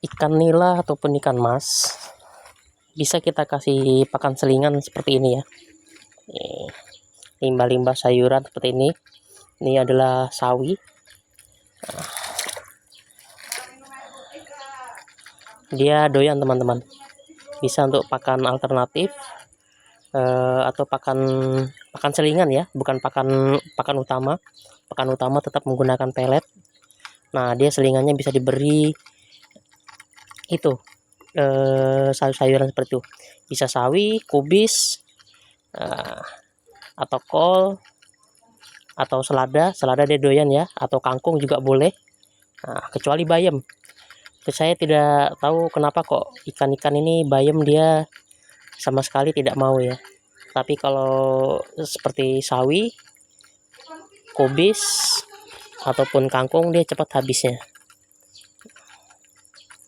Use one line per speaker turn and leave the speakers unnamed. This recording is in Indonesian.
ikan nila ataupun ikan mas bisa kita kasih pakan selingan seperti ini ya. Limbah-limbah sayuran seperti ini. Ini adalah sawi. Dia doyan teman-teman. Bisa untuk pakan alternatif atau pakan selingan ya, bukan pakan utama. Pakan utama tetap menggunakan pelet. Nah, dia selingannya bisa diberi itu sayur-sayuran seperti itu. Bisa sawi, kubis, atau kol, atau selada dia doyan ya, atau kangkung juga boleh. Nah, kecuali bayam. Saya tidak tahu kenapa kok ikan-ikan ini bayam dia sama sekali tidak mau ya. Tapi kalau seperti sawi, kubis, ataupun kangkung dia cepat habisnya.